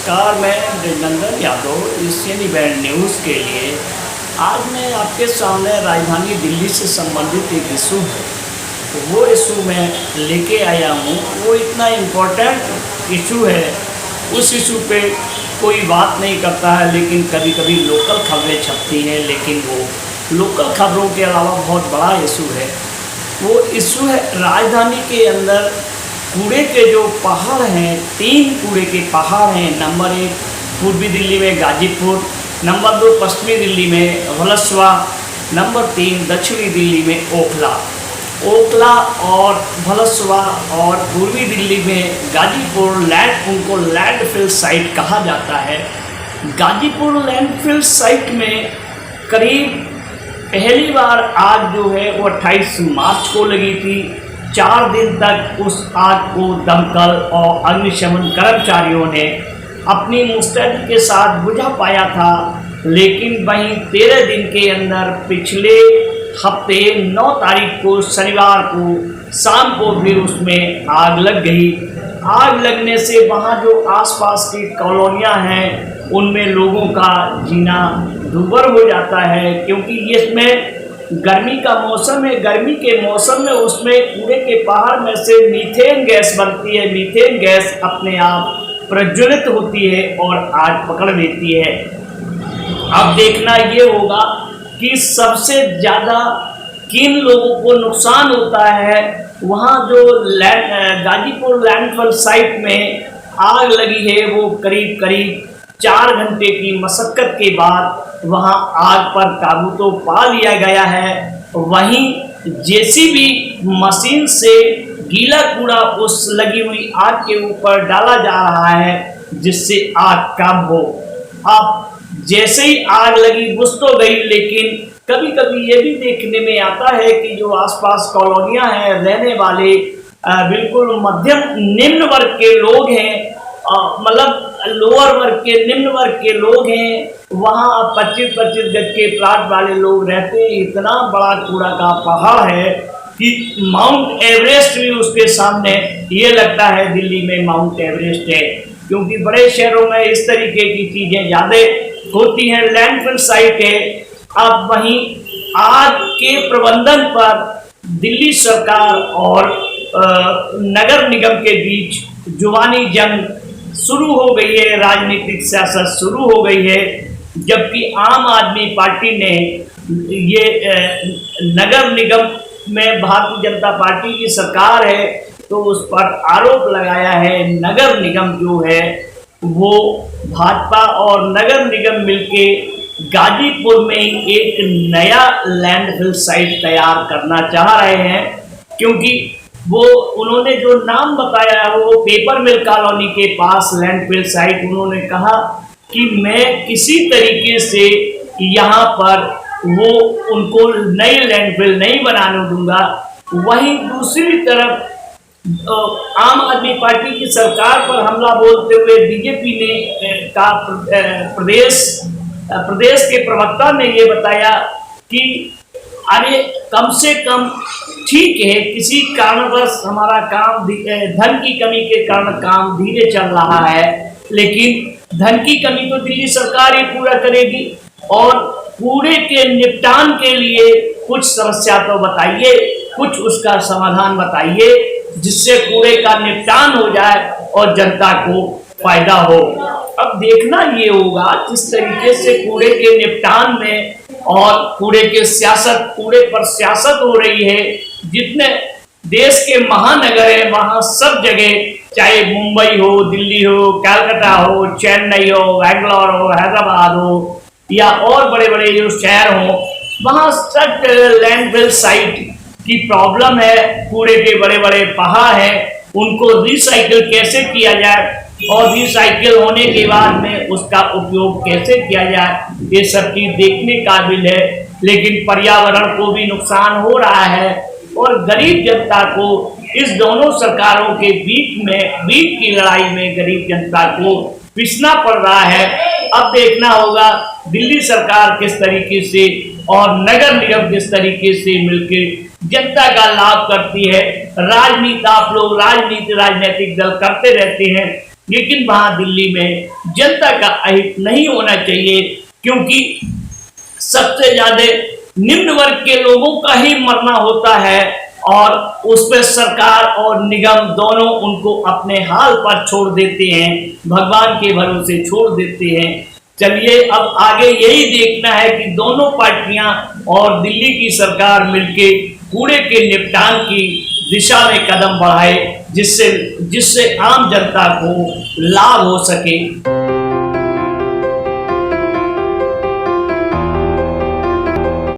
नमस्कार, मैं Brijnandan Yadav Asian event news के लिए आज मैं आपके सामने राजधानी दिल्ली से संबंधित एक इशू है। तो वो इशू मैं लेके आया हूँ। वो इतना इम्पोर्टेंट इशू है, उस इशू पे कोई बात नहीं करता है, लेकिन कभी कभी लोकल खबरें छपती हैं। लेकिन वो लोकल खबरों के अलावा बहुत बड़ा इशू है। वो इशू है राजधानी के अंदर कूड़े के जो पहाड़ हैं, 3 कूड़े के पहाड़ हैं। नंबर 1 पूर्वी दिल्ली में गाजीपुर, नंबर 2 पश्चिमी दिल्ली में वलसवा, नंबर 3 दक्षिणी दिल्ली में ओखला और वलसवा और पूर्वी दिल्ली में गाजीपुर उनको लैंडफिल साइट कहा जाता है। गाजीपुर लैंडफिल साइट में करीब पहली बार आग जो है वो 28 मार्च को लगी थी। 4 दिन तक उस आग को दमकल और अग्निशमन कर्मचारियों ने अपनी मुस्तैदी के साथ बुझा पाया था, लेकिन वहीं 13 दिन के अंदर पिछले हफ्ते 9 तारीख को शनिवार को शाम को फिर उसमें आग लग गई। आग लगने से वहाँ जो आसपास की कॉलोनियाँ हैं उनमें लोगों का जीना दूभर हो जाता है, क्योंकि इसमें गर्मी का मौसम है। गर्मी के मौसम में उसमें कूड़े के पहाड़ में से मीथेन गैस बनती है। मीथेन गैस अपने आप प्रज्वलित होती है और आग पकड़ लेती है। अब देखना ये होगा कि सबसे ज़्यादा किन लोगों को नुकसान होता है। वहाँ जो गाजीपुर लैंडफिल साइट में आग लगी है वो करीब 4 घंटे की मशक्कत के बाद वहां आग पर काबू तो पा लिया गया है। वहीं जेसीबी मशीन से गीला कूड़ा उस लगी हुई आग के ऊपर डाला जा रहा है, जिससे आग कम हो। अब जैसे ही आग लगी बुझ तो गई, लेकिन कभी कभी ये भी देखने में आता है कि जो आसपास कॉलोनियां हैं, रहने वाले बिल्कुल मध्यम निम्न वर्ग के लोग हैं, मतलब लोअर वर्ग के निम्न वर्ग के लोग हैं। वहाँ 25-25 गज के प्लाट वाले लोग रहते हैं। इतना बड़ा कूड़ा का पहाड़ है कि माउंट एवरेस्ट भी उसके सामने ये लगता है दिल्ली में माउंट एवरेस्ट है, क्योंकि बड़े शहरों में इस तरीके की चीज़ें ज़्यादा होती हैं। लैंडफिल साइट है। अब वहीं आग के प्रबंधन पर दिल्ली सरकार और नगर निगम के बीच जुबानी जंग शुरू हो गई है, राजनीतिक सियासत शुरू हो गई है। जबकि आम आदमी पार्टी ने ये नगर निगम में भारतीय जनता पार्टी की सरकार है, तो उस पर आरोप लगाया है नगर निगम जो है वो भाजपा और नगर निगम मिलके गाजीपुर में एक नया लैंडफिल साइट तैयार करना चाह रहे हैं। क्योंकि वो उन्होंने जो नाम बताया है वो पेपर मिल कॉलोनी के पास लैंडफिल साइट, उन्होंने कहा कि मैं किसी तरीके से यहाँ पर वो उनको नई लैंडफिल नहीं बनाने दूंगा। वहीं दूसरी तरफ आम आदमी पार्टी की सरकार पर हमला बोलते हुए बीजेपी ने प्रदेश के प्रवक्ता ने ये बताया कि अरे कम से कम ठीक है, किसी कारणवश हमारा काम धन की कमी के कारण काम धीरे चल रहा है, लेकिन धन की कमी तो दिल्ली सरकार ही पूरा करेगी। और कूड़े के निपटान के लिए कुछ समस्या तो बताइए, कुछ उसका समाधान बताइए, जिससे कूड़े का निपटान हो जाए और जनता को फायदा हो। अब देखना ये होगा जिस तरीके से कूड़े के निपटान में और कूड़े पर सियासत हो रही है। जितने देश के महानगर हैं वहाँ सब जगह, चाहे मुंबई हो, दिल्ली हो, कलकत्ता हो, चेन्नई हो, बेंगलोर हो, हैदराबाद हो या और बड़े बड़े जो शहर हो, वहाँ सब लैंडफिल साइट की प्रॉब्लम है। कूड़े के बड़े बड़े पहाड़ हैं, उनको रिसाइकिल कैसे किया जाए और रिसाइकिल होने के बाद में उसका उपयोग कैसे किया जाए, ये सब चीज देखने काबिल है। लेकिन पर्यावरण को भी नुकसान हो रहा है और गरीब जनता को इस दोनों सरकारों के बीच की लड़ाई में गरीब जनता को पिसना पड़ रहा है। अब देखना होगा दिल्ली सरकार किस तरीके से और नगर निगम किस तरीके से मिलकर जनता का लाभ करती है। राजनीति आप लोग राजनीतिक दल करते रहते हैं, लेकिन वहां दिल्ली में जनता का अहित नहीं होना चाहिए, क्योंकि सबसे ज्यादा निम्न वर्ग के लोगों का ही मरना होता है और उस पर सरकार और निगम दोनों उनको अपने हाल पर छोड़ देते हैं, भगवान के भरोसे छोड़ देते हैं। चलिए अब आगे यही देखना है कि दोनों पार्टियां और दिल्ली की सरकार मिलके कूड़े के निपटान की दिशा में कदम बढ़ाए, जिससे आम जनता को लाभ हो सके।